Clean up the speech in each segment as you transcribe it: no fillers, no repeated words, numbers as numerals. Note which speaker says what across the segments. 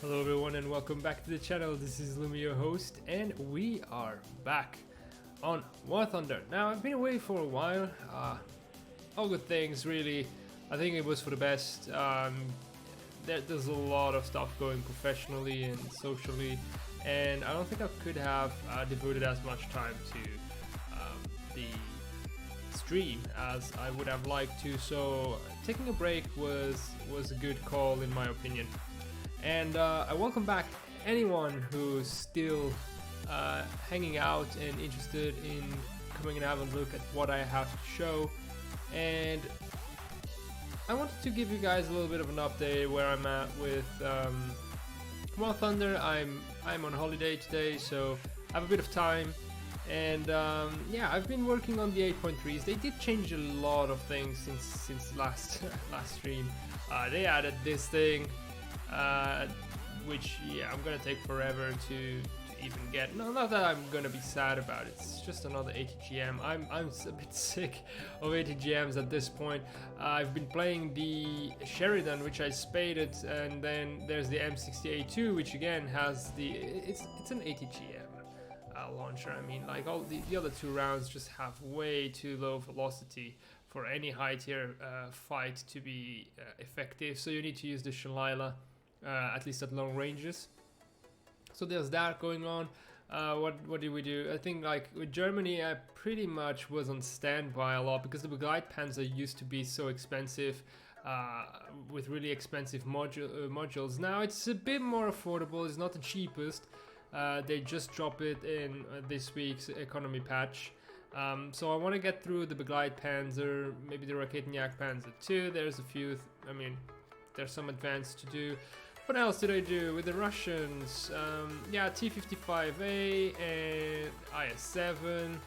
Speaker 1: Hello everyone and welcome back to the channel. This is Lumi, your host, and we are back on War Thunder. Now I've been away for a while, all good things really. I think it was for the best. There's a lot of stuff going professionally and socially, and I don't think I could have devoted as much time to the stream as I would have liked to, so taking a break was a good call in my opinion. And I welcome back anyone who's still hanging out and interested in coming and having a look at what I have to show. And I wanted to give you guys a little bit of an update where I'm at with War Thunder. I'm on holiday today, so I have a bit of time. And yeah, I've been working on the 8.3s. They did change a lot of things since last stream. They added this thing. Which yeah, I'm gonna take forever to even get. No, not that I'm gonna be sad about it. It's just another ATGM. I'm a bit sick of ATGMs at this point. I've been playing the Sheridan, which I spaded, and then there's the M60A2, which again has the it's an ATGM launcher. I mean, like all the other two rounds just have way too low velocity for any high tier fight to be effective. So you need to use the Shalila. At least at long ranges. So there's that going on. What did we do? I think like with Germany, I pretty much was on standby a lot because the Begleitpanzer Panzer used to be so expensive with really expensive modules. Now it's a bit more affordable. It's not the cheapest. They just dropped it in this week's economy patch. So I want to get through the Begleitpanzer, maybe the Raketenjagdpanzer too. There's a few. I mean, there's some advanced to do. What else did I do with the Russians? Yeah, T-55A and IS-7.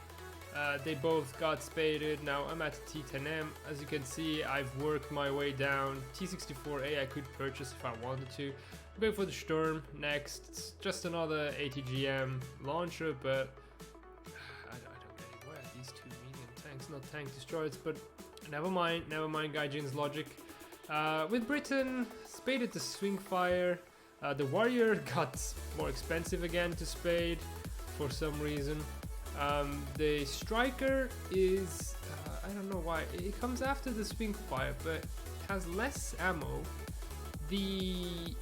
Speaker 1: They both got spaded. Now I'm at T-10M. As you can see, I've worked my way down. T-64A I could purchase if I wanted to. I'm going for the Sturm next. It's just another ATGM launcher, but I don't get it. Where are these two medium tanks? Not tank destroyers, but never mind. Gaijin's logic. With Britain, spaded the Swingfire. The Warrior got more expensive again to spade for some reason. The Striker is, I don't know why, it comes after the Swingfire but has less ammo. The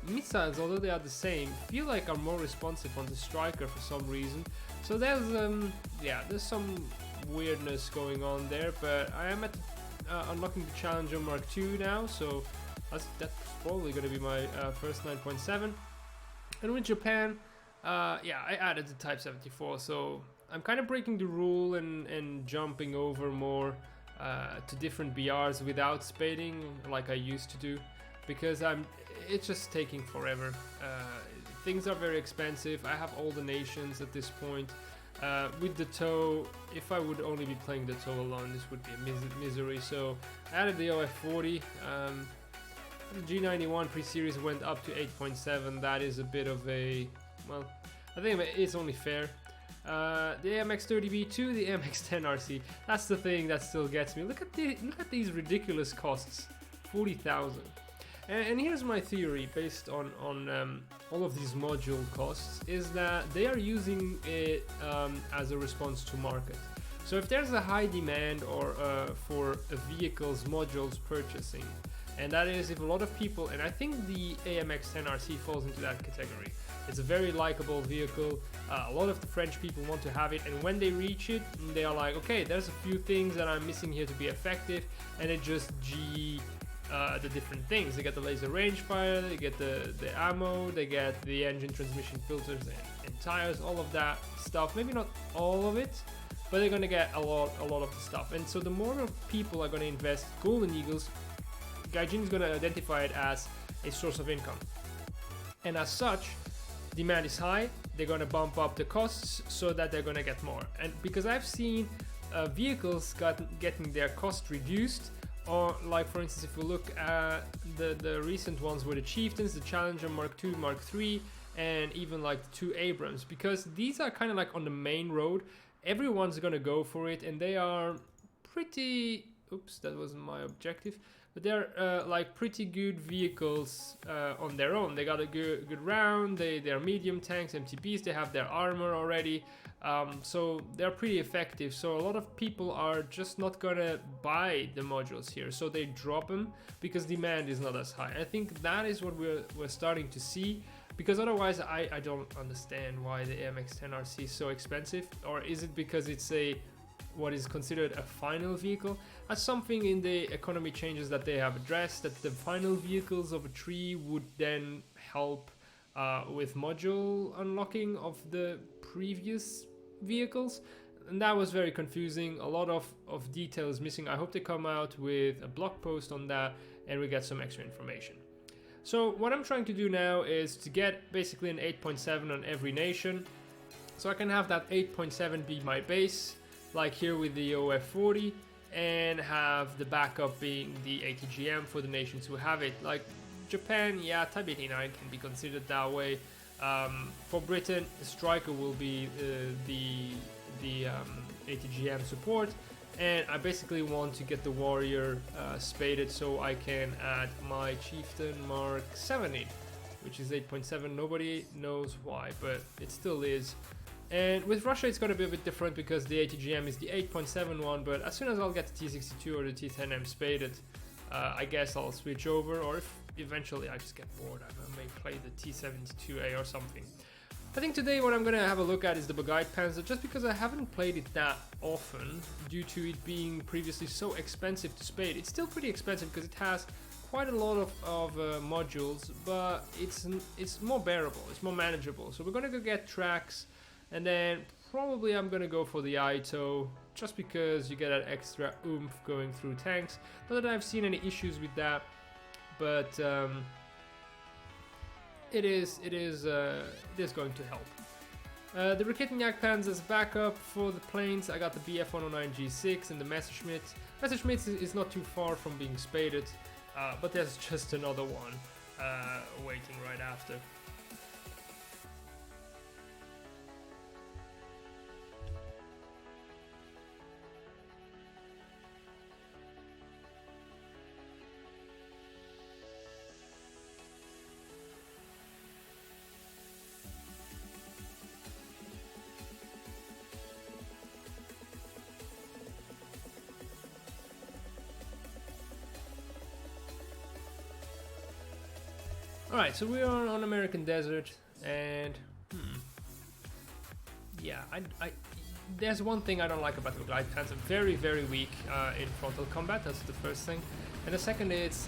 Speaker 1: missiles, although they are the same, feel like are more responsive on the Striker for some reason. So there's yeah, there's some weirdness going on there, but I am at unlocking the Challenger Mark II now, so that's probably going to be my first 9.7. And with Japan, yeah, I added the Type 74, so I'm kind of breaking the rule and jumping over more to different BRs without spading like I used to do, because it's just taking forever. Things are very expensive. I have all the nations at this point. With the TOW, if I would only be playing the TOW alone, this would be a misery. So I added the OF40. The G91 pre-series went up to 8.7. That is a bit of a, well, I think it's only fair. The AMX30B to the MX10RC. That's the thing that still gets me. Look at these ridiculous costs, 40,000. And here's my theory based on all of these module costs, is that they are using it as a response to market. So if there's a high demand or for a vehicle's modules purchasing, and that is if a lot of people, and I think the AMX10RC falls into that category. It's a very likable vehicle. A lot of the French people want to have it, and when they reach it, they are like, okay, there's a few things that I'm missing here to be effective, and it just the different things. They get the laser range fire, they get the ammo, they get the engine transmission filters and tires, all of that stuff. Maybe not all of it, but they're gonna get a lot of the stuff. And so the more people are gonna invest Golden Eagles, Gaijin is gonna identify it as a source of income. And as such, demand is high, they're gonna bump up the costs so that they're gonna get more. And because I've seen vehicles getting their cost reduced, or like for instance, if we look at the recent ones were the Chieftains, the Challenger Mark II, Mark III, and even like the two Abrams, because these are kind of like on the main road. Everyone's gonna go for it, and they are pretty, oops, that wasn't my objective, but they're like pretty good vehicles on their own. They got a good round, they're medium tanks, MTBs, they have their armor already, so they're pretty effective. So a lot of people are just not gonna buy the modules here, so they drop them because demand is not as high. I think that is what we're starting to see, because otherwise I don't understand why the AMX-10RC is so expensive. Or is it because it's what is considered a final vehicle? That's something in the economy changes that they have addressed, that the final vehicles of a tree would then help with module unlocking of the previous vehicles, and that was very confusing. A lot of details missing. I hope they come out with a blog post on that and we get some extra information. So what I'm trying to do now is to get basically an 8.7 on every nation, so I can have that 8.7 be my base, like here with the OF40, and have the backup being the ATGM for the nations who have it. Like Japan, yeah, Type 89 can be considered that way. For Britain, Striker will be the ATGM support, and I basically want to get the warrior spaded so I can add my chieftain Mark 70, which is 8.7. Nobody knows why, but it still is. And with Russia it's going to be a bit different because the ATGM is the 8.7 one, but as soon as I'll get the T62 or the T10M spaded, I guess I'll switch over, or if eventually I just get bored, I may play the T72A or something. I think today what I'm going to have a look at is the Begeit Panzer, just because I haven't played it that often due to it being previously so expensive to spade. It's still pretty expensive because it has quite a lot of modules, but it's more bearable, it's more manageable. So we're going to go get tracks, and then probably I'm going to go for the Aito, just because you get that extra oomph going through tanks. Not that I've seen any issues with that, but it is going to help. The Raketniak Panzer is backup for the planes. I got the BF-109 G6 and the Messerschmitt. Messerschmitt is not too far from being spaded, but there's just another one waiting right after. Alright, so we are on American Desert, and yeah, there's one thing I don't like about the Begeit Panzer. Very, very weak in frontal combat. That's the first thing, and the second is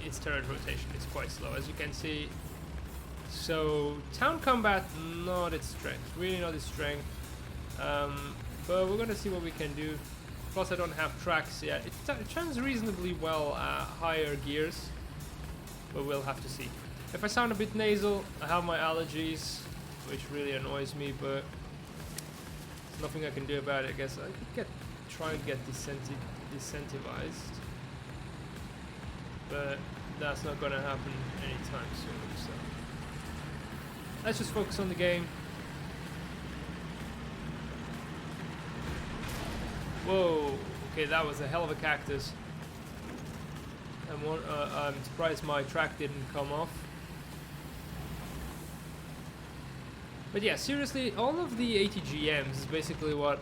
Speaker 1: its turret rotation is quite slow, as you can see. So town combat, not its strength, really not its strength. But we're gonna see what we can do. Plus, I don't have tracks yet. It turns reasonably well at higher gears, but we'll have to see. If I sound a bit nasal, I have my allergies, which really annoys me, but there's nothing I can do about it. I guess I could try and get decentivized, but that's not gonna happen anytime soon, so let's just focus on the game. Whoa, okay, that was a hell of a cactus. I'm surprised my track didn't come off. But yeah, seriously, all of the ATGMs is basically what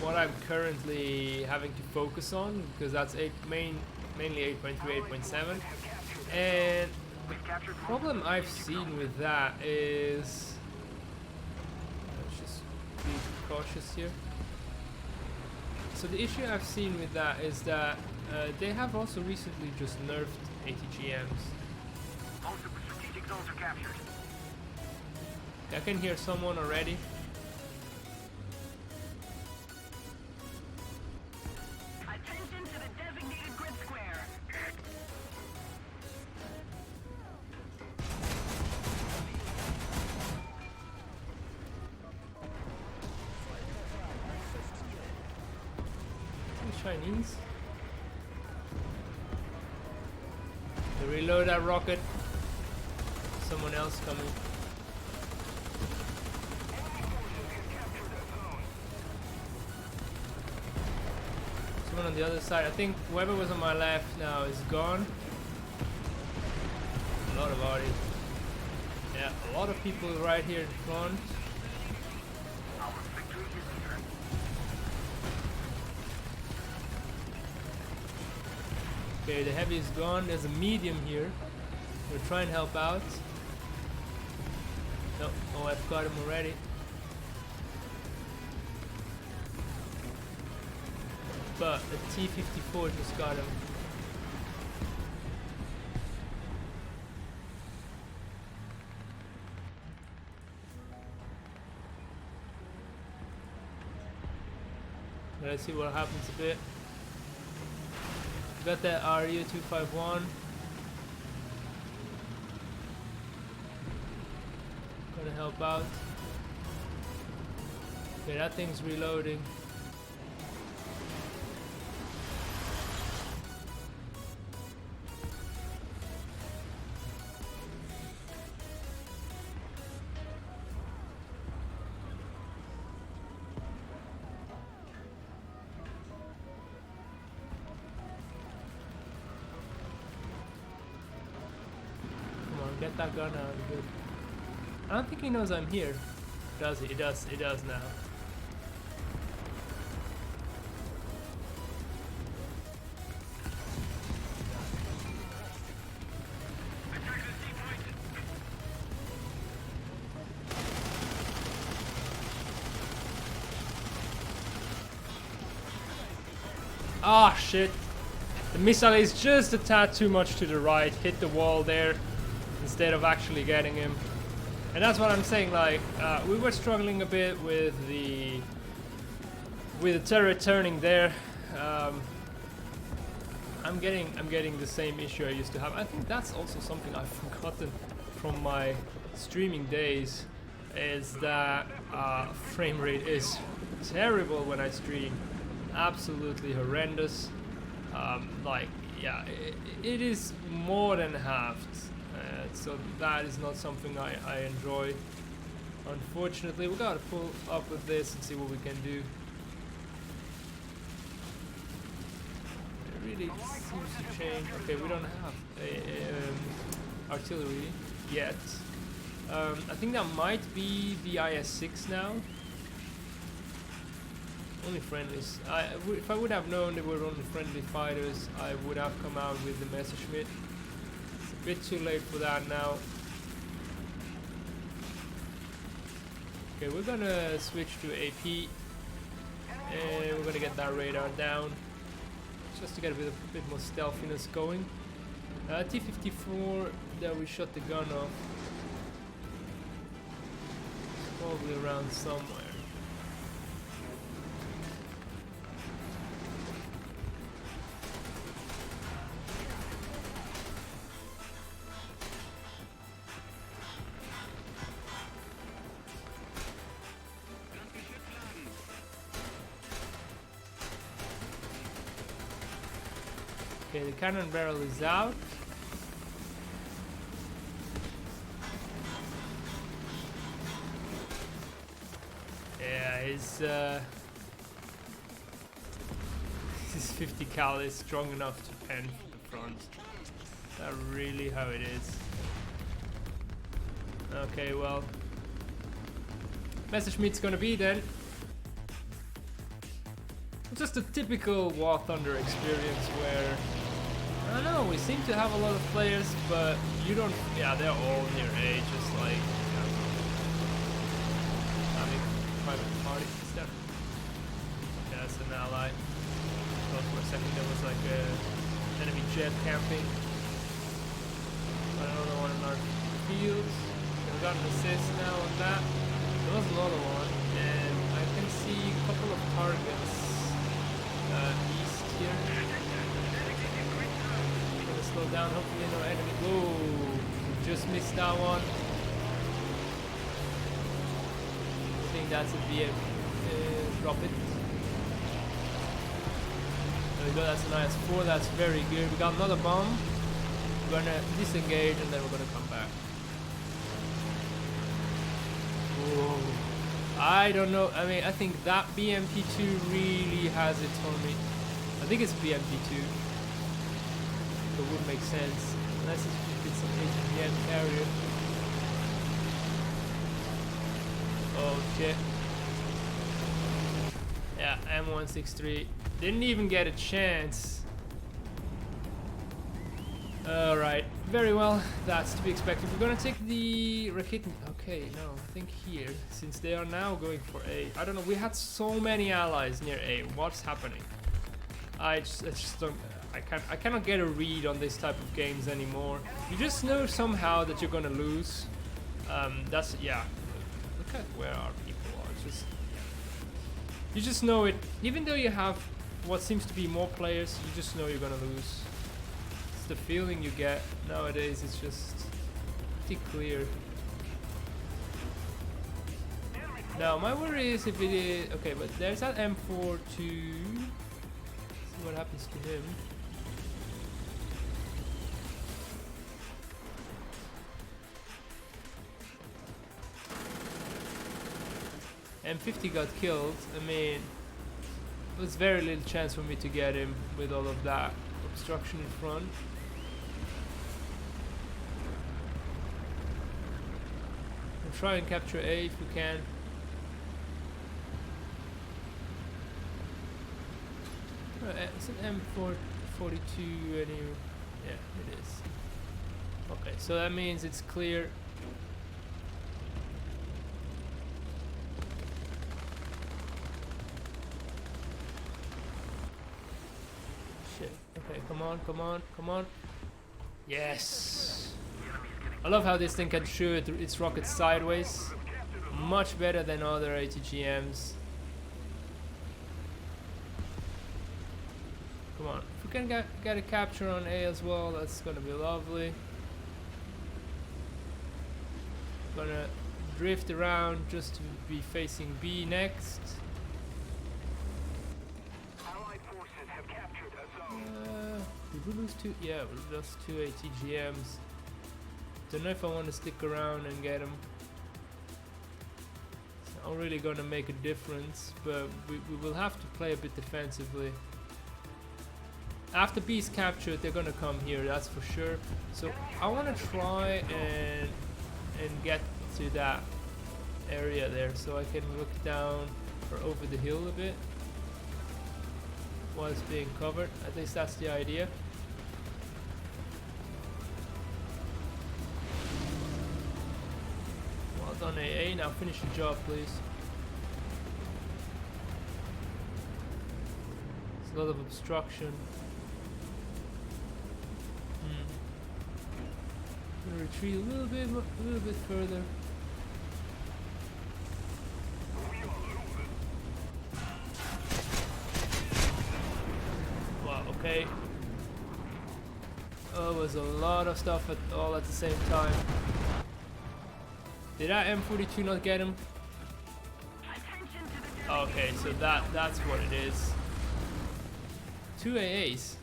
Speaker 1: I'm currently having to focus on, because that's mainly 8.3, 8.7. And the problem I've seen with that is, let's just be cautious here. So the issue I've seen with that is that they have also recently just nerfed ATGMs.
Speaker 2: Most of the strategic zones are captured.
Speaker 1: I can hear someone already.
Speaker 2: Attention to the designated grid square.
Speaker 1: Chinese. To reload that rocket. Someone else coming. Someone someone on the other side. I think whoever was on my left now is gone. A lot of bodies. Yeah, a lot of people right here in front. Okay, the heavy is gone. There's a medium here. We'll try and help out. No, oh, I've got him already. But the T-54 just got him. Let's see what happens a bit. Got that RU-251. Gonna help out. Okay, that thing's reloading. Get that gun out. Good. I don't think he knows I'm here. Does he? It does. It does now. Ah, shit. The missile is just a tad too much to the right. Hit the wall there instead of actually getting him. And that's what I'm saying, like, we were struggling a bit with the turret turning there. I'm getting the same issue I used to have. I think that's also something I've forgotten from my streaming days, is that frame rate is terrible when I stream. Absolutely horrendous. Like, yeah, it is more than halved. So that is not something I enjoy. Unfortunately, we gotta pull up with this and see what we can do. It really seems to change. Okay, we don't have artillery yet. I think that might be the IS-6 now. Only friendlies. If I would have known they were only friendly fighters, I would have come out with the Messerschmitt. Bit too late for that now. Okay, we're gonna switch to AP and we're gonna get that radar down just to get a bit more stealthiness going. T-54 that we shot the gun off. It's probably around somewhere. Okay, the cannon barrel is out. Yeah, his 50 cal is strong enough to pen the front. Is that really how it is? Okay, well, Messerschmitt's gonna be then. Just a typical War Thunder experience where, I don't know, we seem to have a lot of players, but you don't, yeah, they're all near age, just like, having private party stuff. Yeah, that's an ally. Thought for a second there was like a enemy jet camping. Another one in our fields. We got an assist now on that. There was another one, and I can see a couple of targets east here. Gonna slow down, hopefully no enemy. Whoa! Just missed that one. I think that's a BM. Drop it. There we go, that's an IS-4, that's very good. We got another bomb. We're gonna disengage and then we're gonna come back. Whoa. I don't know, I mean, I think that BMP2 really has it on me. I I think it's BMP2. That would make sense. Unless it's an ATGM carrier. Oh shit. Yeah, M163. Didn't even get a chance. Alright, very well. That's to be expected. We're gonna take the Rakitny. Okay, no, I think here, since they are now going for A. I don't know, we had so many allies near A. What's happening? I just don't. I cannot get a read on this type of games anymore. You just know somehow that you're gonna lose. That's yeah. Look at where our people are. It's just you just know it. Even though you have what seems to be more players, you just know you're gonna lose. It's the feeling you get nowadays. It's just pretty clear. Now my worry is if it is okay, but there's that M4 to see what happens to him. M50 got killed. I mean, there was very little chance for me to get him with all of that obstruction in front. We'll try and capture A if we can. It's an M442 anyway. Yeah, it is. Okay, so that means it's clear. Shit. Okay, come on, come on, come on. Yes! I love how this thing can shoot its rockets sideways. Much better than other ATGMs. Come on, if we can get a capture on A as well, that's gonna be lovely. Gonna drift around just to be facing B next.
Speaker 2: Allied forces have captured a zone.
Speaker 1: Did we lose two? Yeah, we lost two ATGMs. Don't know if I want to stick around and get them. It's not really gonna make a difference, but we will have to play a bit defensively. After B is captured, they're gonna come here, that's for sure. So I want to try and get to that area there, so I can look down or over the hill a bit while it's being covered. At least that's the idea. Well done, AA. Now finish the job, please. There's a lot of obstruction. Retreat a little bit further. Wow, okay. Oh, it was a lot of stuff all at the same time. Did that M42 not get him? Okay, so that's what it is. 2 AAs.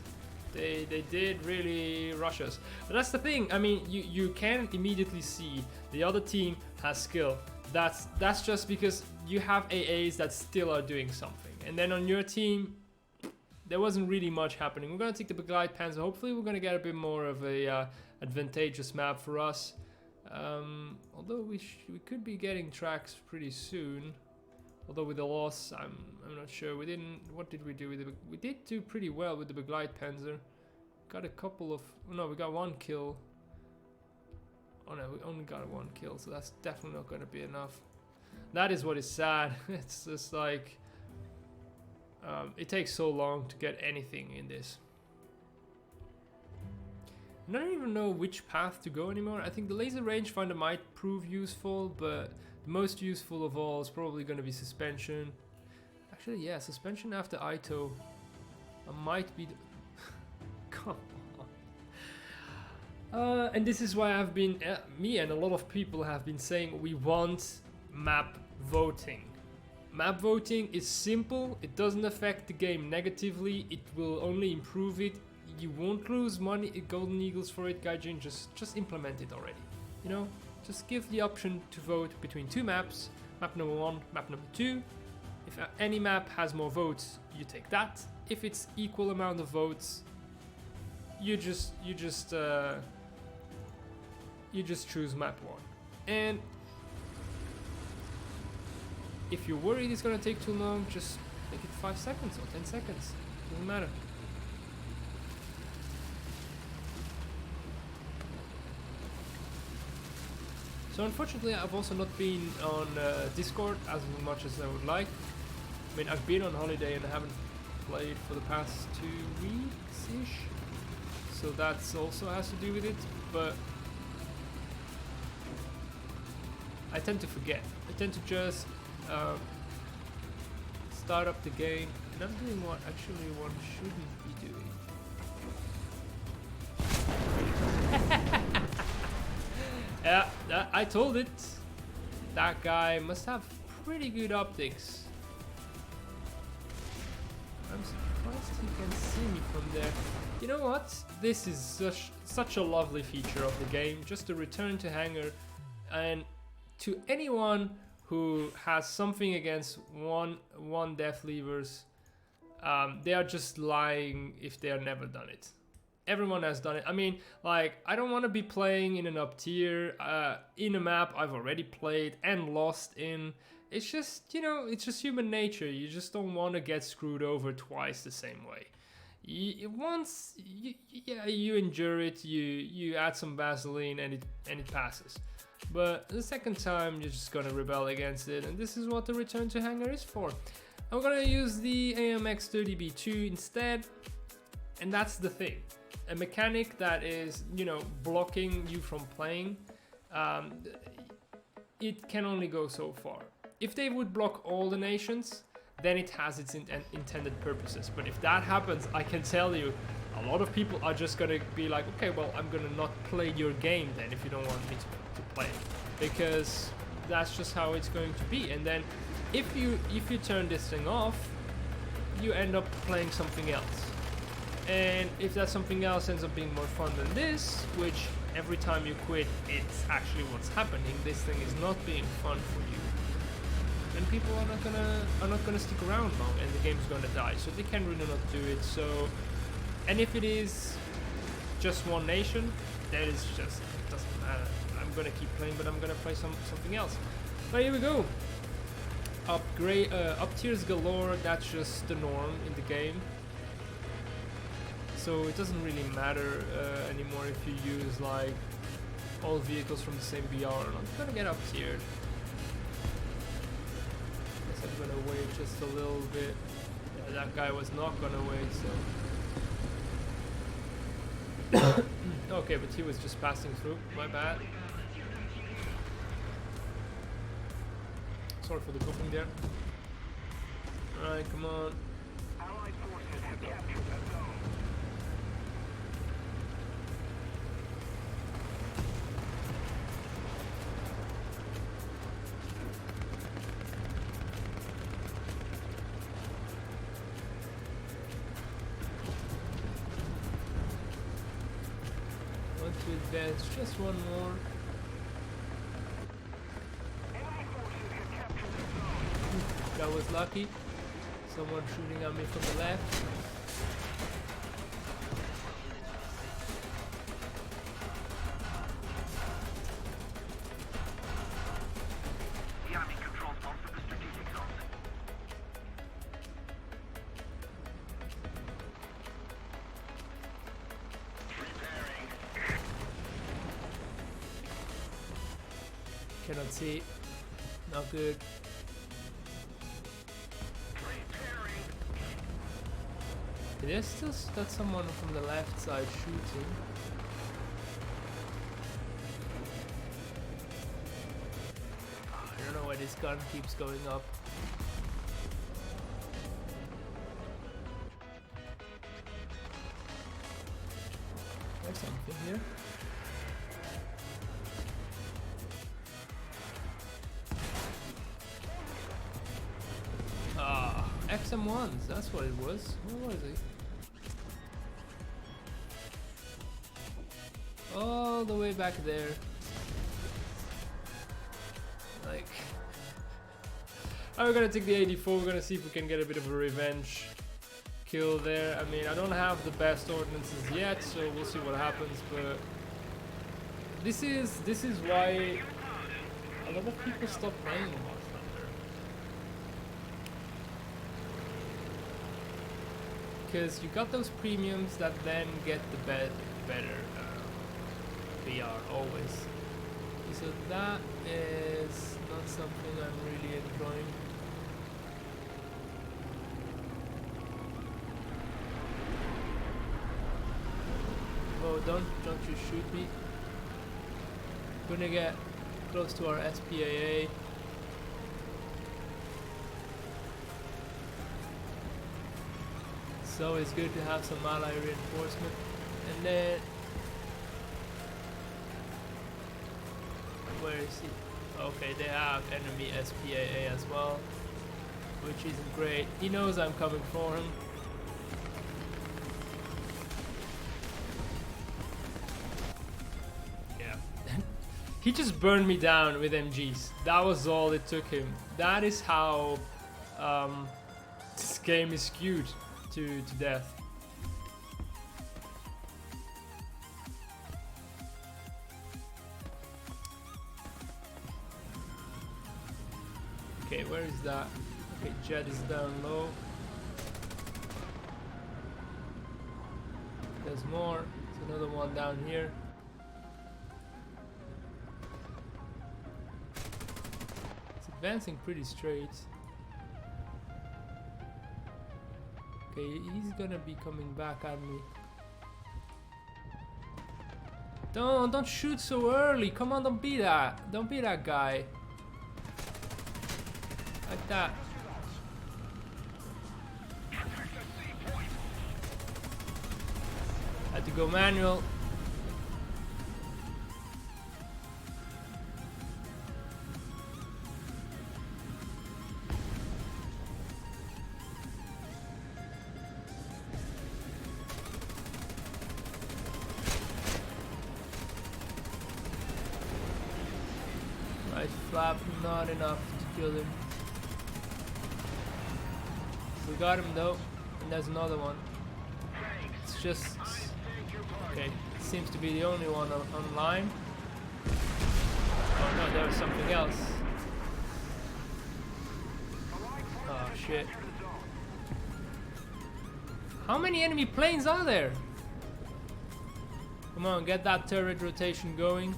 Speaker 1: They did really rush us. But that's the thing, I mean, you can immediately see the other team has skill. That's just because you have AAs that still are doing something. And then on your team, there wasn't really much happening. We're gonna take the Begleitpanzer. Panzer. Hopefully we're gonna get a bit more of a advantageous map for us. Although we could be getting tracks pretty soon. Although with the loss, I'm not sure. What did we do with it? We did do pretty well with the Begleitpanzer. Got a couple of, no, we got one kill. Oh no, we only got one kill, so that's definitely not going to be enough. That is what is sad. It's just like, it takes so long to get anything in this. I don't even know which path to go anymore. I think the laser rangefinder might prove useful, but the most useful of all is probably going to be suspension. Actually, yeah, suspension after Ito. I might be... Come on. And this is why I've been... me and a lot of people have been saying we want map voting. Map voting is simple. It doesn't affect the game negatively. It will only improve it. You won't lose money, Golden Eagles for it, Gaijin. Just implement it already. You know? Just give the option to vote between two maps, map number 1, map number 2, If any map has more votes, you take that. If it's equal amount of votes, you just choose map 1. And if you're worried it's gonna take too long, just make it 5 seconds or 10 seconds. Doesn't matter. So unfortunately, I've also not been on Discord as much as I would like. I mean, I've been on holiday and I haven't played for the past 2 weeks-ish. So that's also has to do with it, but I tend to forget. I tend to just start up the game, and I'm doing what actually one shouldn't be doing. Yeah, I told it. That guy must have pretty good optics. I'm surprised he can see me from there. You know what? This is such a lovely feature of the game. Just a return to hangar, and to anyone who has something against one Death Levers, they are just lying if they have never done it. Everyone has done it. I mean, like, I don't want to be playing in an up tier in a map I've already played and lost in. It's just, you know, it's just human nature. You just don't want to get screwed over twice the same way. Once you endure it, you add some Vaseline and it passes. But the second time you're just gonna rebel against it, and this is what the return to hangar is for. I'm gonna use the AMX30B2 instead, and that's the thing. A mechanic that is, you know, blocking you from playing, it can only go so far. If they would block all the nations, then it has its intended purposes. But if that happens, I can tell you, a lot of people are just gonna be like, okay, well, I'm gonna not play your game then if you don't want me to play it, because that's just how it's going to be. And then if you turn this thing off, you end up playing something else. And if that something else ends up being more fun than this, which every time you quit, it's actually what's happening. This thing is not being fun for you, and people are not gonna stick around long, and the game's gonna die. So they can really not do it. So, and if it is just one nation, that is just, it doesn't matter. I'm gonna keep playing, but I'm gonna play something else. But here we go. Up tiers galore. That's just the norm in the game. So it doesn't really matter anymore if you use like all vehicles from the same BR or not. I'm gonna get up tiered. Guess I'm gonna wait just a little bit. Yeah, that guy was not gonna wait, so. Okay, but he was just passing through. My bad. Sorry for the goofing there. Alright, come on.
Speaker 2: Allied forces have captured the zone.
Speaker 1: Want to advance just one more.
Speaker 2: Enemy forces have captured the zone.
Speaker 1: That was lucky. Someone shooting at me from the left.
Speaker 2: The enemy controls most of the strategic zones. Preparing.
Speaker 1: Cannot see. Not good. There's still got someone from the left side shooting. Oh, I don't know why this gun keeps going up. There's something here. Ah, XM1s, that's what it was. Where was he? All the way back there. Like, I'm gonna take the 84. We're gonna see if we can get a bit of a revenge kill there. I mean, I don't have the best ordinances yet, so we'll see what happens. But this is why a lot of people stop playing War Thunder, because you got those premiums that then get the better VR always. So that is not something I'm really enjoying. Oh, don't you shoot me. Gonna get close to our SPAA. So it's good to have some ally reinforcement. And then where is he? Okay, they have enemy SPAA as well, which isn't great. He knows I'm coming for him. He just burned me down with MGs. That was all it took him. That is how this game is skewed to death. Okay, where is that? Okay, Jet is down low. There's more. There's another one down here. Advancing pretty straight. Okay, he's gonna be coming back at me. Don't shoot so early. Come on, don't be that. Don't be that guy. Like that. Had to go manual. Flap, not enough to kill him. We got him though, and there's another one. It's just okay. Seems to be the only one online. Oh no, there was something else. Oh shit! How many enemy planes are there? Come on, get that turret rotation going.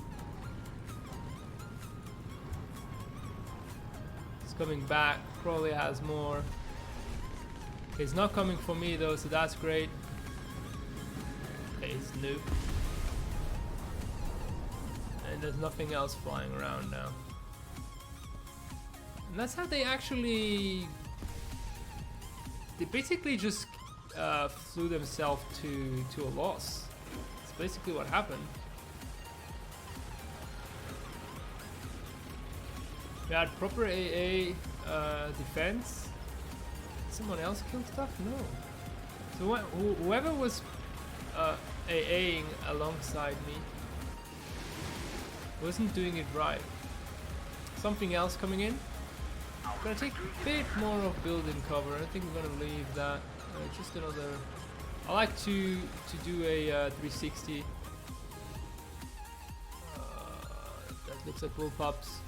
Speaker 1: Coming back, probably has more. He's not coming for me though, so that's great. Okay, he's noob. And there's nothing else flying around now. And that's how they actually... They basically just flew themselves to a loss. That's basically what happened. We had proper AA defense. Someone else killed stuff? No. So whoever was AAing alongside me wasn't doing it right. Something else coming in. I'm gonna take a bit more of building cover. I think we're gonna leave that. Just another. I like to do a 360. That looks like bullpups.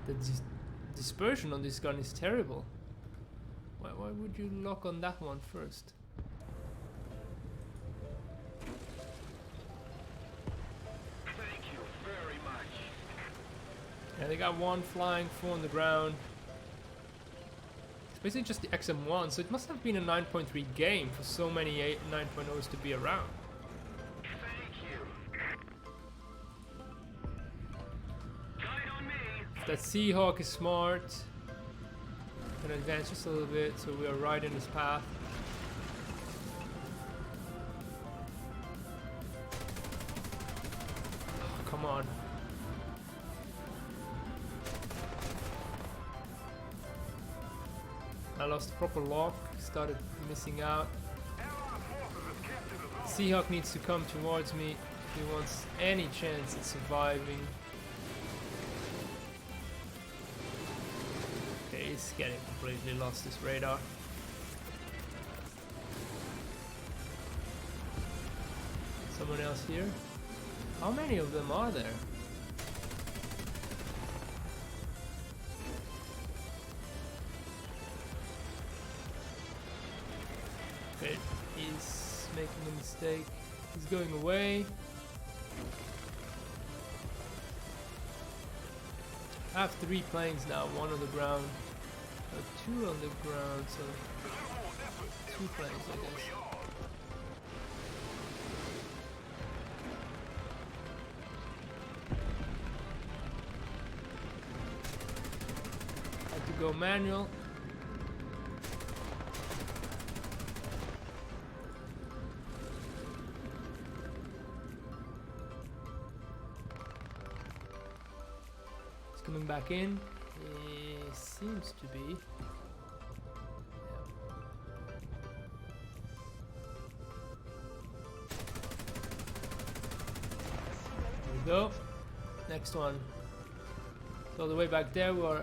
Speaker 1: The dispersion on this gun is terrible. Why would you lock on that one first?
Speaker 2: Thank you very much.
Speaker 1: Yeah, they got one flying, 4 on the ground. It's basically just the XM1, so it must have been a 9.3 game for so many 9.0s to be around. That Seahawk is smart. Gonna advance just a little bit so we are right in his path. Oh, come on. I I lost proper lock, started missing out. Seahawk needs to come towards me if he wants any chance at surviving. Okay, he's getting completely lost his radar. Someone else here? How many of them are there? Okay, he's making a mistake. He's going away. I have 3 planes now, 1 on the ground. 2 on the ground, so 2 planes I guess. Have to go manual. Coming back in, he seems to be. There we go. Next one. So the way back there were.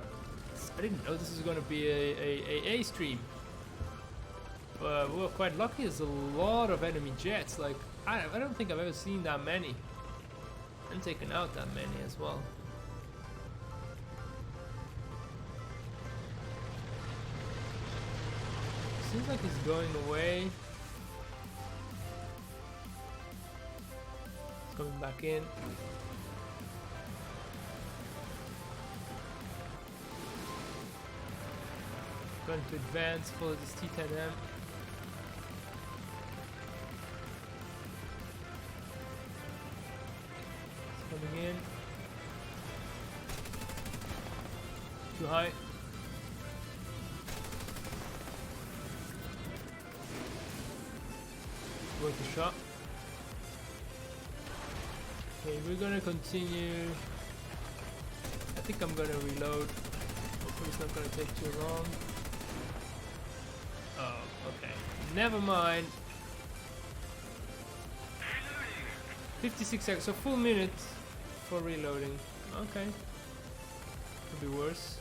Speaker 1: I didn't know this was going to be a stream. But we were quite lucky. There's a lot of enemy jets. Like I don't think I've ever seen that many, and taken out that many as well. Seems like he's going away. He's coming back in. Going to advance, follow this T10M. He's coming in. Too high. Worth a shot. Okay, we're gonna continue. I think I'm gonna reload. Hopefully it's not gonna take too long. Oh, okay. Never mind. 56 seconds, so full minute for reloading. Okay. Could be worse.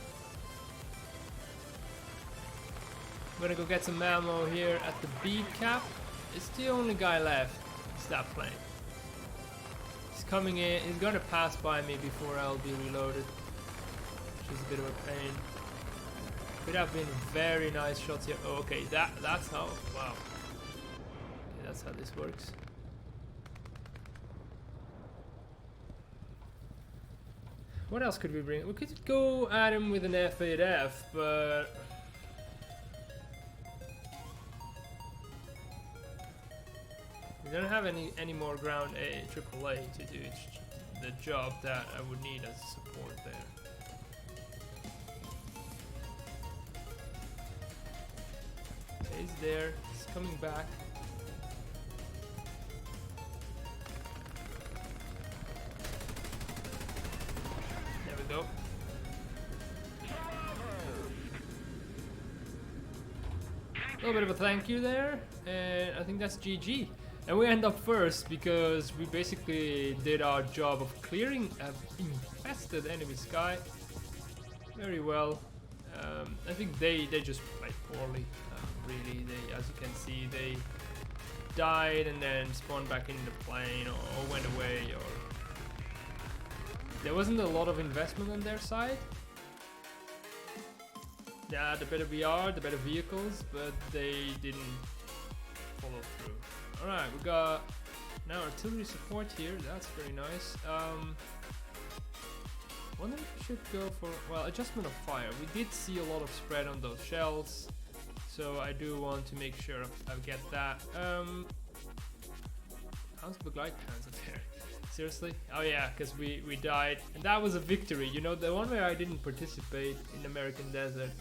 Speaker 1: I'm gonna go get some ammo here at the bead cap. It's the only guy left. It's that plane. He's coming in. He's gonna pass by me before I'll be reloaded, which is a bit of a pain. Could have been very nice shots here. Oh, okay, that's how. Wow. Okay, that's how this works. What else could we bring? We could go at him with an F8F, but. We don't have any more ground AAA to do the job that I would need as support there. Okay, he's there. He's coming back. There we go. A little bit of a thank you there, and I think that's GG. And we end up first because we basically did our job of clearing an infested enemy sky very well. I think they just played poorly. Really, as you can see, they died and then spawned back in the plane or went away, or there wasn't a lot of investment on their side. They had the better VR, the better vehicles, but they didn't follow through. Alright, we got now artillery support here, that's very nice. Wonder if we should go for, well, adjustment of fire. We did see a lot of spread on those shells, so I do want to make sure I get that. How's the glide pans up there? Seriously? Oh yeah, because we died, and that was a victory. You know, the one where I didn't participate in American Desert,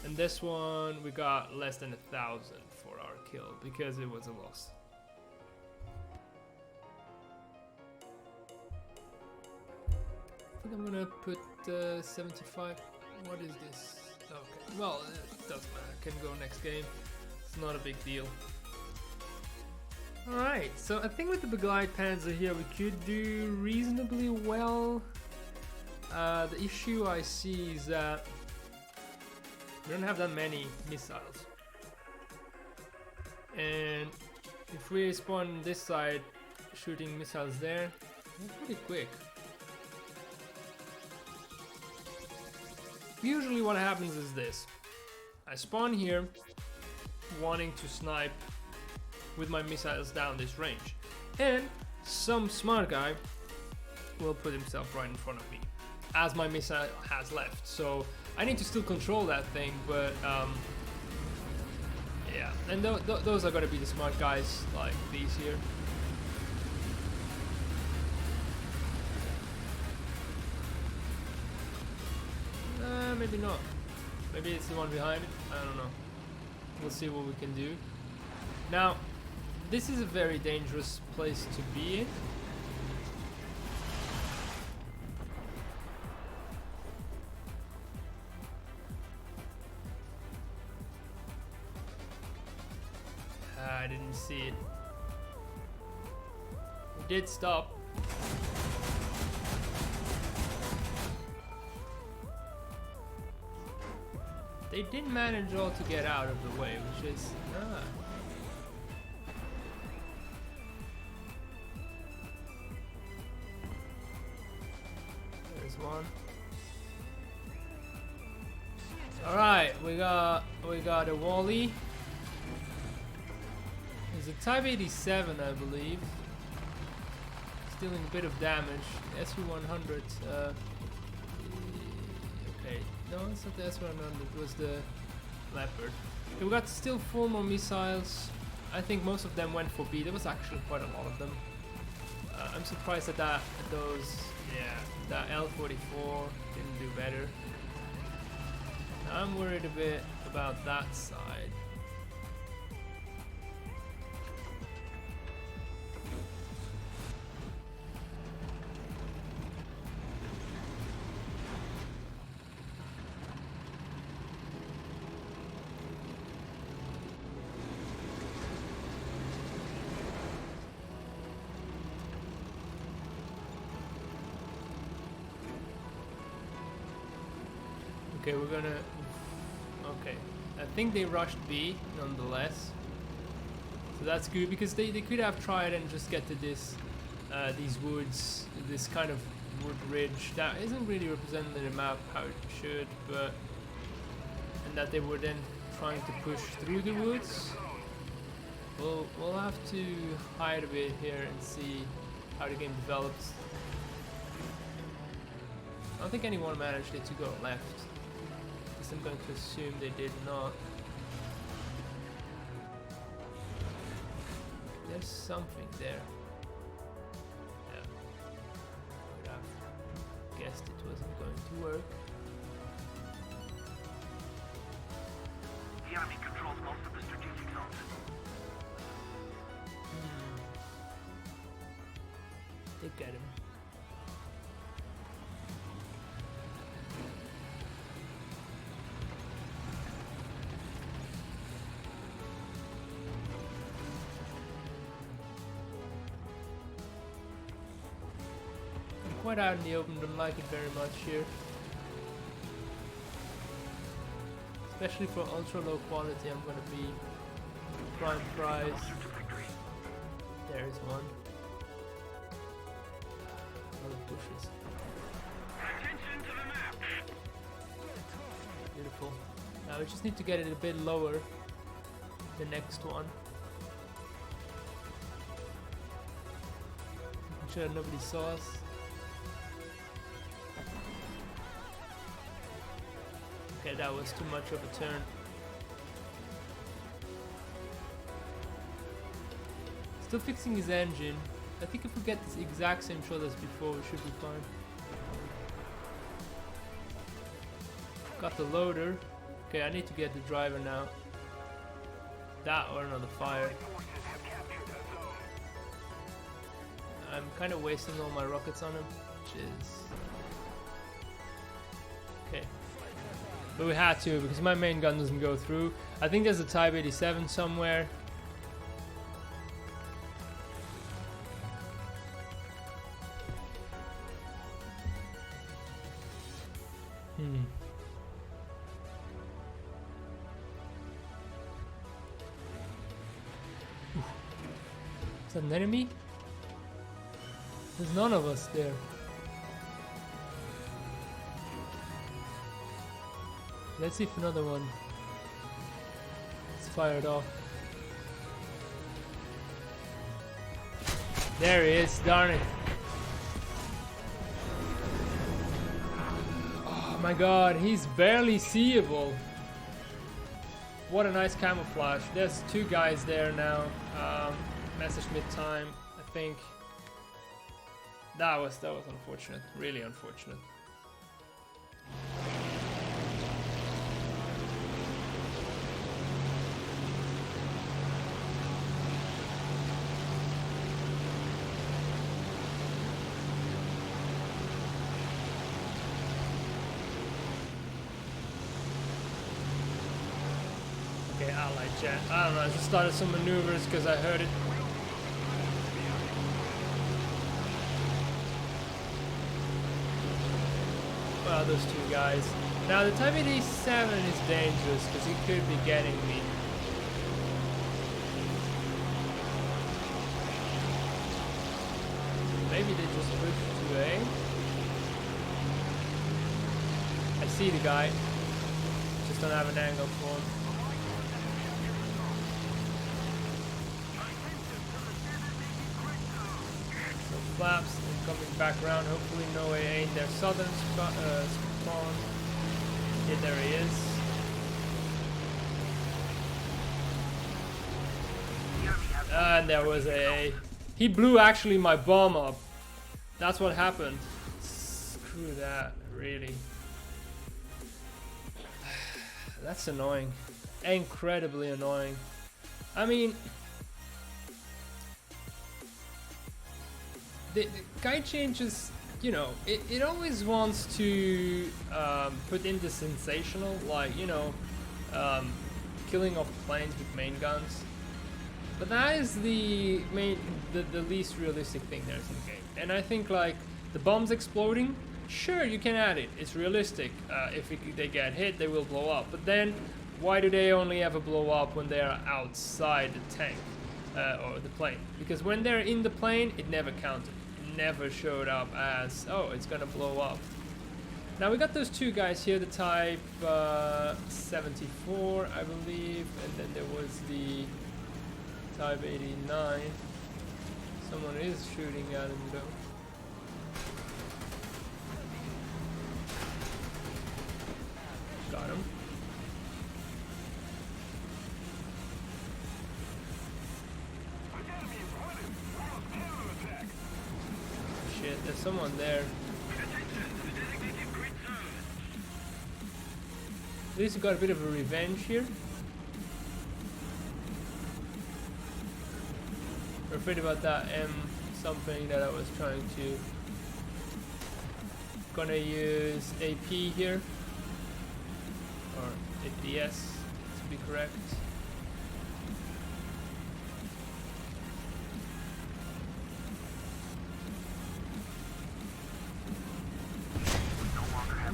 Speaker 1: and this one we got less than 1,000 for our kill because it was a loss. I think I'm gonna put 75. What is this? Okay, well, it doesn't matter. I can go next game. It's not a big deal. Alright, so I think with the Begleiter Panzer here we could do reasonably well. The issue I see is that we don't have that many missiles. And if we spawn this side shooting missiles there, they're pretty quick. Usually what happens is this. I spawn here wanting to snipe with my missiles down this range. And some smart guy will put himself right in front of me as my missile has left. So I need to still control that thing, but yeah. And those are gonna be the smart guys like these here. Maybe not. Maybe it's the one behind it. I don't know. We'll see what we can do. Now, this is a very dangerous place to be in. I didn't see it. It did stop. They did manage all to get out of the way, which is there's one. All right, we got a Wally. There's a Type 87, I believe, dealing a bit of damage. SU-100. Okay, no, it's not the SU-100. It was the Leopard. Okay, we got still 4 more missiles. I think most of them went for B. There was actually quite a lot of them. I'm surprised that that L-44 didn't do better. I'm worried a bit about that side. Okay, we're gonna... Okay, I think they rushed B nonetheless. So that's good, because they could have tried and just get to this, these woods, this kind of wood ridge that isn't really represented in the map how it should, but... And that they were then trying to push through the woods. We'll have to hide a bit here and see how the game develops. I don't think anyone managed it to go left. I'm going to assume they did not. There's something there. Yeah. I would have guessed it wasn't going to work.
Speaker 2: The enemy controls most of the strategic zones.
Speaker 1: They get him. Quite out in the open, don't like it very much here. Especially for ultra low quality, I'm gonna be prime prize. There's one. A lot of bushes.
Speaker 2: Attention to the map.
Speaker 1: Beautiful. Now we just need to get it a bit lower. The next one. Make sure nobody saw us. Okay, that was too much of a turn. Still fixing his engine. I think if we get the exact same shot as before, we should be fine. Got the loader. Okay, I need to get the driver now. That or another fire. I'm kind of wasting all my rockets on him, which is... Okay. But we had to because my main gun doesn't go through. I think there's a Type 87 somewhere. Is that an enemy? There's none of us there. Let's see if another one is fired off. There he is, darn it. Oh my god, he's barely seeable. What a nice camouflage. There's two guys there now. Messerschmitt time, I think. That was unfortunate, really unfortunate. Okay, Allied jet. I don't know, I just started some maneuvers because I heard it. Well, those two guys. Now the Type 87 is dangerous because he could be getting me. Maybe they just pushed to A. I see the guy. Just don't have an angle for him. So flaps. Coming back around, hopefully no A ain't their southern spawn. Yeah, there he is. And there was A. He blew actually my bomb up. That's what happened. Screw that, really. That's annoying. Incredibly annoying. I mean, the guy changes, you know, it always wants to put in the sensational, like, you know, killing off planes with main guns. But that is the least realistic thing there's in the game. And I think, like, the bombs exploding, sure, you can add it. It's realistic. If they get hit, they will blow up. But then, why do they only ever blow up when they are outside the tank or the plane? Because when they're in the plane, it never counted. Never showed up as, oh, it's gonna blow up. Now we got those two guys here, the Type 74, I believe, and then there was the Type 89. Someone is shooting at him though. Got him. Shit, there's someone there. At least we got a bit of a revenge here. I'm afraid about that M something that I was trying to. Gonna use AP here. Or APS to be correct.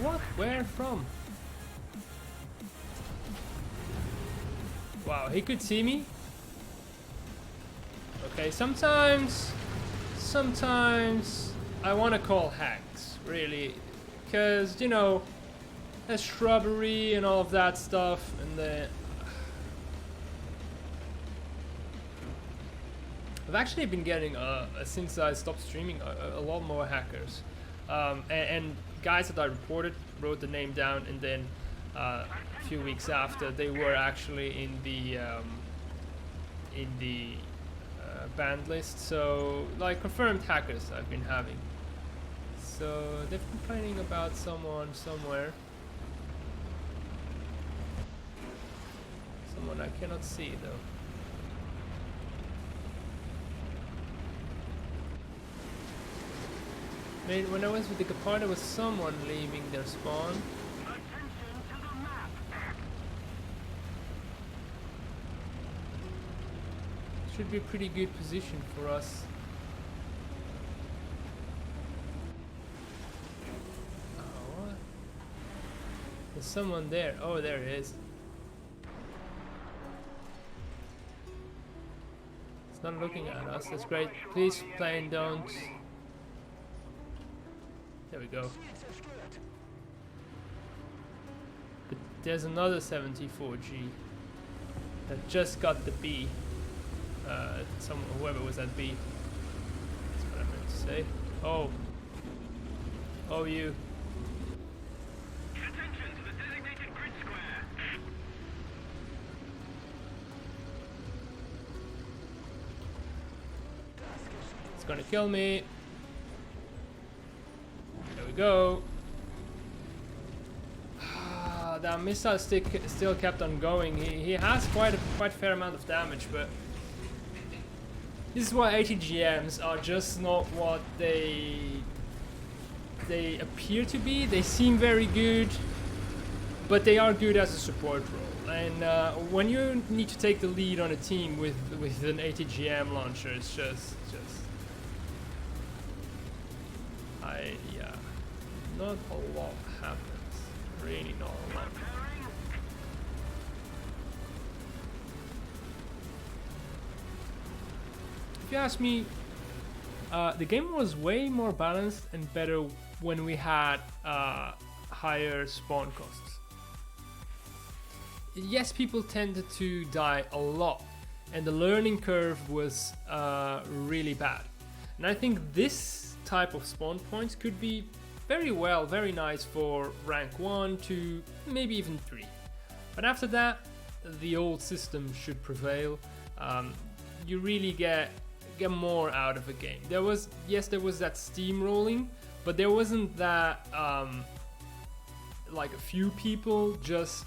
Speaker 1: What? Where from? Wow, he could see me? Okay, sometimes I want to call hacks, really. Because, you know, there's shrubbery and all of that stuff, and then I've actually been getting, since I stopped streaming, a lot more hackers. And guys that I reported wrote the name down, and then a few weeks after, they were actually in the banned list. So, like, confirmed hackers I've been having. So they're complaining about someone somewhere. Someone I cannot see though. I mean, when I was with the Gepard, there was someone leaving their spawn. Should be a pretty good position for us. Oh, what? There's someone there. Oh, there he is. It's not looking at us. That's great. Please, plane, don't. There we go. But there's another 74G that just got the B. Whoever was at B. That's what I meant to say. Oh. Oh, you.
Speaker 2: Attention to the designated grid square.
Speaker 1: It's gonna kill me. There we go. That missile stick still kept on going. He has quite a fair amount of damage, but this is why ATGMs are just not what they appear to be. They seem very good, but they are good as a support role. And when you need to take the lead on a team with an ATGM launcher, it's just yeah, not a lot happens. Really not a lot. If you ask me, the game was way more balanced and better when we had higher spawn costs. Yes, people tended to die a lot, and the learning curve was really bad. And I think this type of spawn points could be very nice for rank 1 to maybe even 3. But after that, the old system should prevail. You really get more out of a game. There was that steamrolling, but there wasn't that like a few people just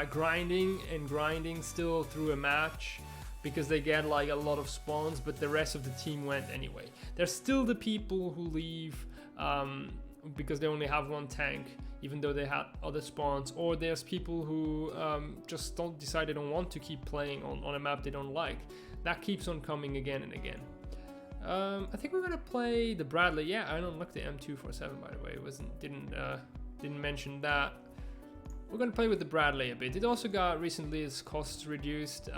Speaker 1: grinding still through a match because they get like a lot of spawns, but the rest of the team went anyway. There's still the people who leave because they only have one tank, even though they had other spawns, or there's people who just decide they don't want to keep playing on a map they don't like. That keeps on coming again and again. I think we're gonna play the Bradley. Yeah, I don't like the M247, by the way. Didn't mention that. We're gonna play with the Bradley a bit. It also got recently its costs reduced,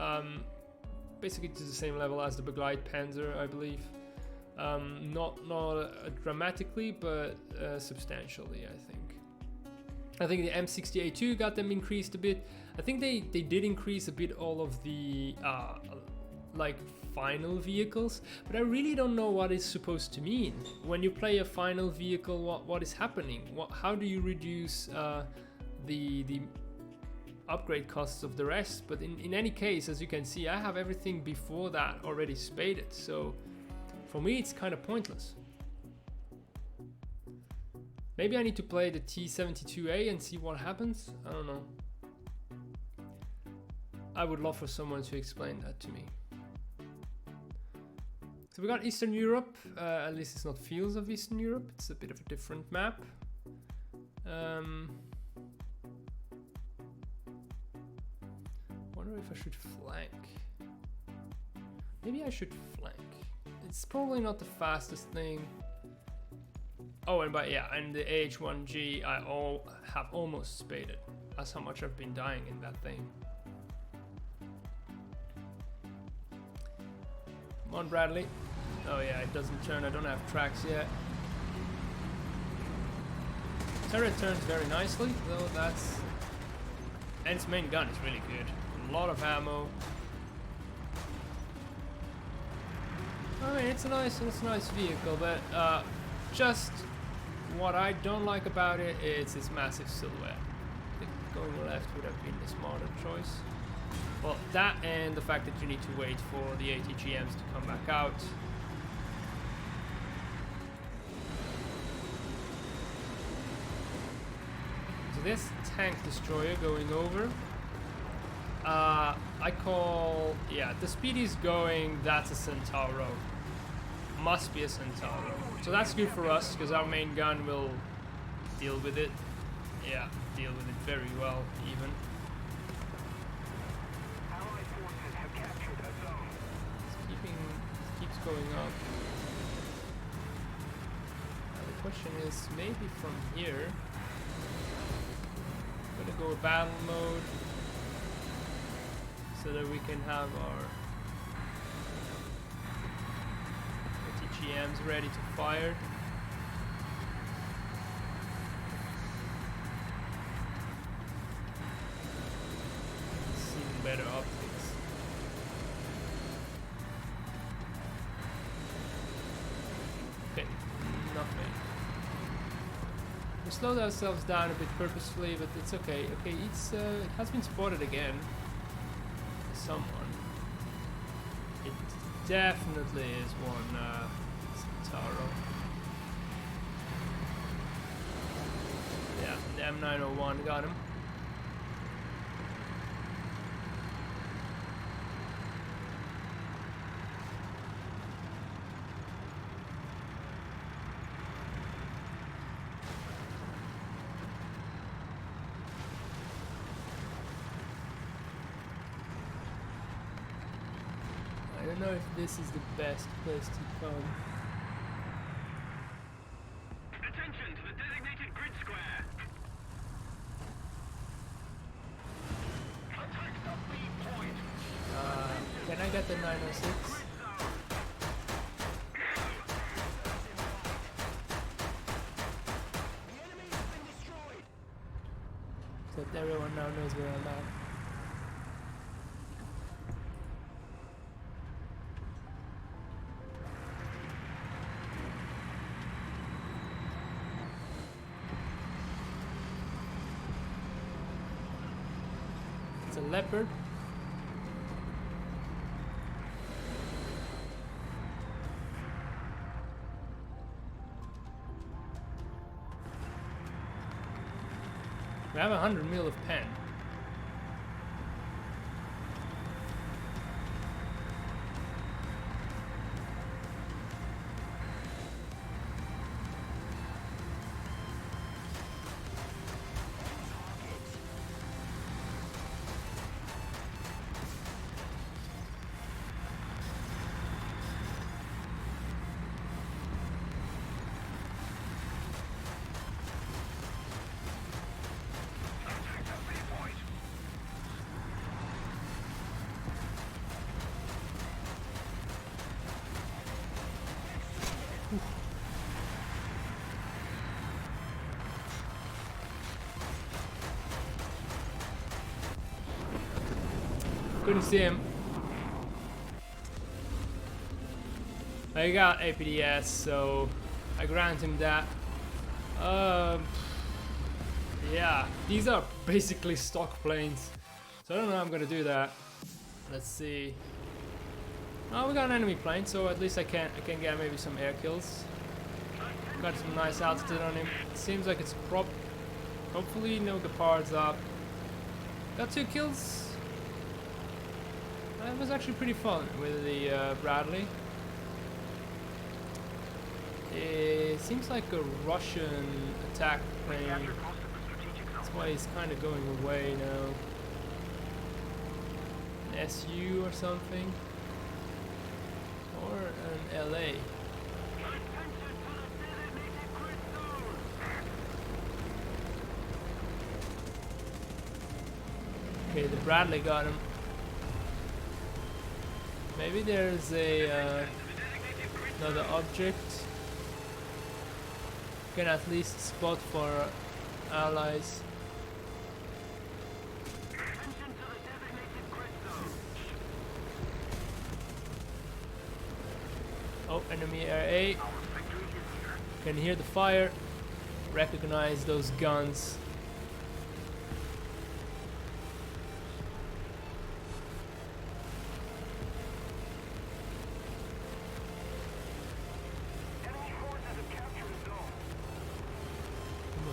Speaker 1: basically to the same level as the Begleiter Panzer, I believe. Not dramatically, but substantially, I think the M60A2 got them increased a bit. I think they did increase a bit all of the like final vehicles, but I really don't know what it's supposed to mean. When you play a final vehicle, what is happening? How do you reduce the upgrade costs of the rest? But in any case, as you can see, I have everything before that already spaded, so for me it's kind of pointless. Maybe I need to play the T72A and see what happens. I don't know. I would love for someone to explain that to me. So we got Eastern Europe, at least it's not Fields of Eastern Europe, it's a bit of a different map. Wonder if I should flank. Maybe I should flank. It's probably not the fastest thing. Oh, and the AH-1G I have almost spaded. That's how much I've been dying in that thing. Come on, Bradley. Oh yeah, it doesn't turn. I don't have tracks yet. Turret turns very nicely, though. And its main gun is really good. A lot of ammo. I mean, it's a nice vehicle, but just what I don't like about it is its massive silhouette. I think going left would have been the smarter choice. Well, that and the fact that you need to wait for the ATGMs to come back out. So this tank destroyer going over. The speed he's going, that's a Centauro. Must be a Centauro. So that's good for us, because our main gun will deal with it. Yeah, deal with it very well, even.
Speaker 2: Allied forces have captured a zone.
Speaker 1: Let's keep going up. Now the question is, maybe from here. I'm gonna go battle mode so that we can have our ATGMs ready to fire. Even better optics. Okay, nothing. We slowed ourselves down a bit purposefully, but it's okay. Okay, it has been spotted again. Someone. It definitely is one Centauro. Yeah, the M901 got him. I don't know if this is the best place to come.
Speaker 2: Attention to the designated grid square. Attack the B point.
Speaker 1: Can I get the 906?
Speaker 2: The enemy has been destroyed.
Speaker 1: So that everyone now knows where I'm at. It's a Leopard. We have 100 mil of pen. Couldn't see him. I got APDS, so I grant him that. Yeah, these are basically stock planes, so I don't know how I'm gonna do that. Let's see. Oh, we got an enemy plane, so at least I can get maybe some air kills. Got some nice altitude on him. It seems like it's hopefully no Gepard's up. Got 2 kills. It was actually pretty fun with the Bradley. It seems like a Russian attack plane. That's why he's kind of going away now. An SU or something. Or an LA. Okay, the Bradley got him. Maybe there's a another object. Can at least spot for allies. Oh, enemy Air A. Can hear the fire. Recognize those guns.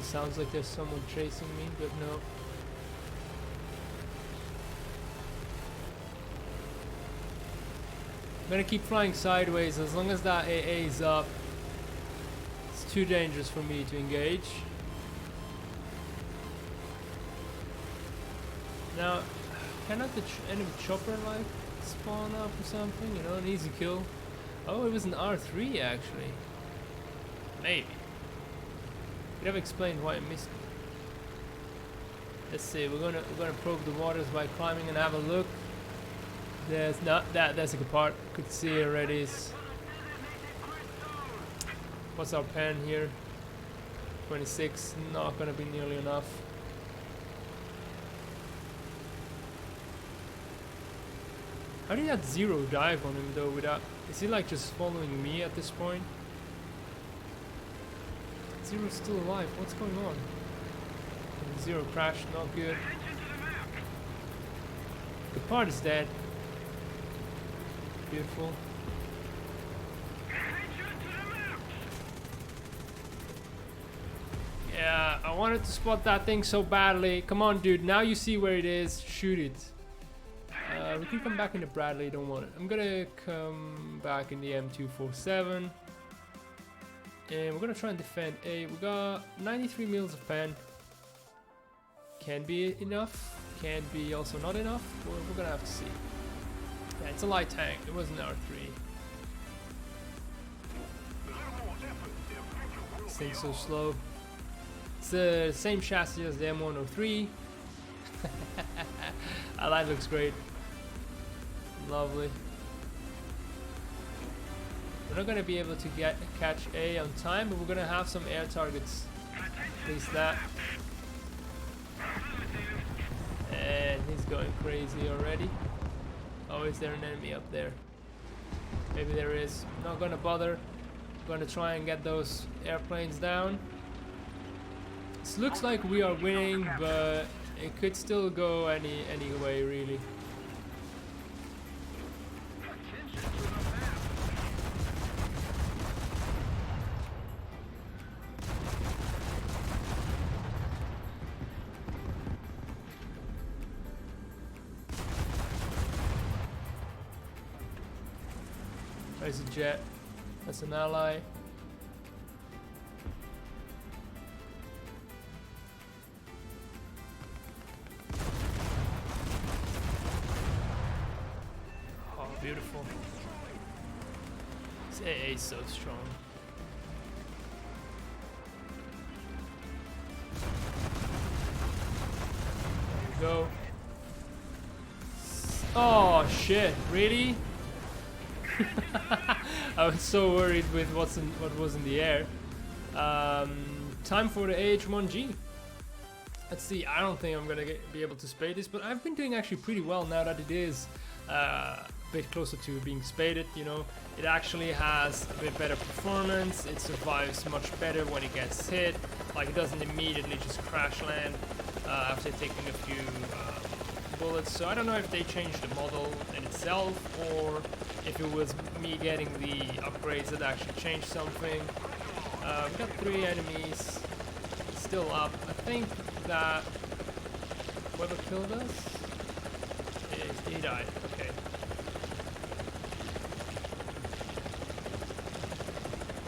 Speaker 1: Sounds like there's someone chasing me, but no. I'm gonna keep flying sideways as long as that AA is up. It's too dangerous for me to engage. Now, cannot the enemy chopper like spawn up or something? You know, an easy kill. Oh, it was an R3 actually. Maybe. Could have explained why I missed it. Let's see. We're gonna probe the waters by climbing and have a look. There's not that. That's a good part. Could see already. What's our pen here? 26. Not gonna be nearly enough. How did that zero dive on him though? Without, is he like just following me at this point? Zero's still alive. What's going on? And Zero crashed. Not good. The part is dead. Beautiful. Yeah, I wanted to spot that thing so badly. Come on, dude. Now you see where it is. Shoot it. We can come back in the Bradley. Don't want it. I'm gonna come back in the M247. And we're gonna try and defend A. We got 93 mils of pen. Can be enough. Can be also not enough. We're gonna have to see. Yeah, it's a light tank. It was an R3. This thing's so slow. It's the same chassis as the M103. That looks great. Lovely. We're not going to be able to catch A on time, but we're going to have some air targets. At least that. And he's going crazy already. Oh, is there an enemy up there? Maybe there is. Not going to bother. Going to try and get those airplanes down. This looks like we are winning, but it could still go any way, really. There's a jet. That's an ally. Oh, beautiful. This AA is so strong. There we go. Oh shit, really? I was so worried with what was in the air. Time for the AH-1G. Let's see, I don't think I'm gonna be able to spade this, but I've been doing actually pretty well now that it is a bit closer to being spaded, you know. It actually has a bit better performance, it survives much better when it gets hit, like it doesn't immediately just crash land after taking a few bullets. So I don't know if they changed the model in itself or if it was me getting the upgrades that actually changed something. We've got 3 enemies still up. I think that whoever killed us, he died. Okay.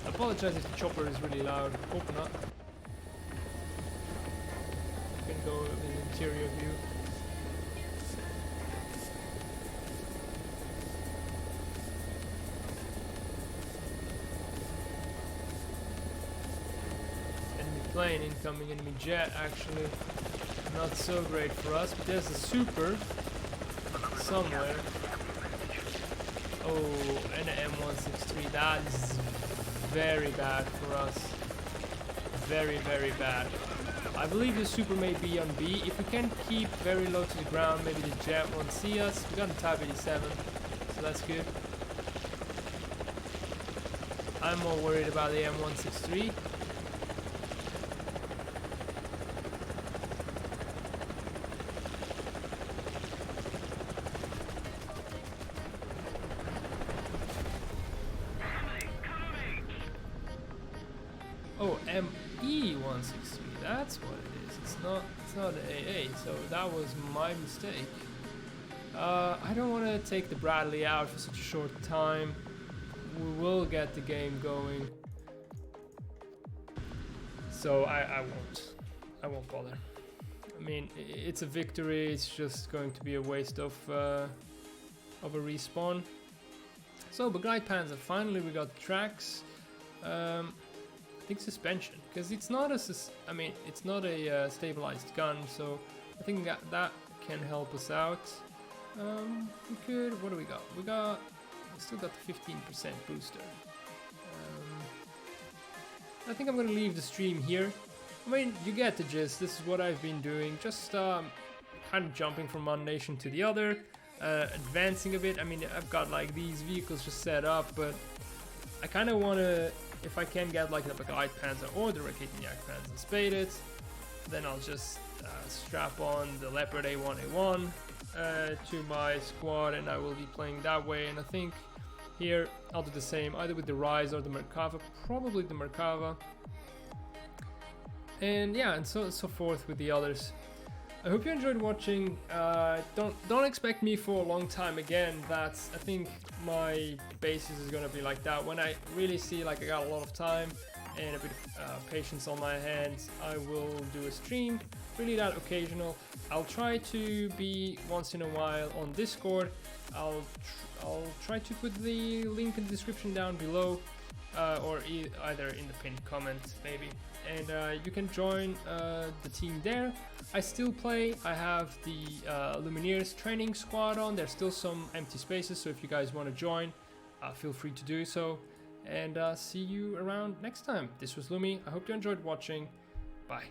Speaker 1: I apologize if the chopper is really loud. Hope not. You can go in the interior view. Plane incoming, enemy jet actually not so great for us, but there's a super somewhere. Oh, and an M163, that is very bad for us. Very, very bad. I believe the super may be on B. If we can keep very low to the ground, maybe the jet won't see us. We got a Type 87, so that's good. I'm more worried about the M163. Oh, ME163, that's what it is. It's not an AA, so that was my mistake. I don't want to take the Bradley out for such a short time. We will get the game going. So I won't bother. I mean, it's a victory, it's just going to be a waste of a respawn. So Glide Panzer, finally we got tracks. I think suspension, because it's not it's not a stabilized gun, so I think that can help us out. We could, what do we got? We still got the 15% booster. I think I'm gonna leave the stream here. I mean, you get the gist. This is what I've been doing, just kind of jumping from one nation to the other, advancing a bit. I mean, I've got like these vehicles just set up, but I kind of want to, if I can get like the Glide Panzer or the Raketenjagd Panzer spaded, then I'll just strap on the Leopard A1A1 to my squad, and I will be playing that way. And I think here I'll do the same, either with the Rise or the Merkava, probably the Merkava. And yeah, and so forth with the others. I hope you enjoyed watching. Don't expect me for a long time again. I think my basis is gonna be like that. When I really see like I got a lot of time and a bit of patience on my hands, I will do a stream. Really that occasional. I'll try to be once in a while on Discord. I'll try to put the link in the description down below, or either in the pinned comment maybe. And you can join the team there. I still play. I have the Lumineers training squad on. There's still some empty spaces, so if you guys want to join, feel free to do so. And see you around next time. This was Lumi. I hope you enjoyed watching. Bye.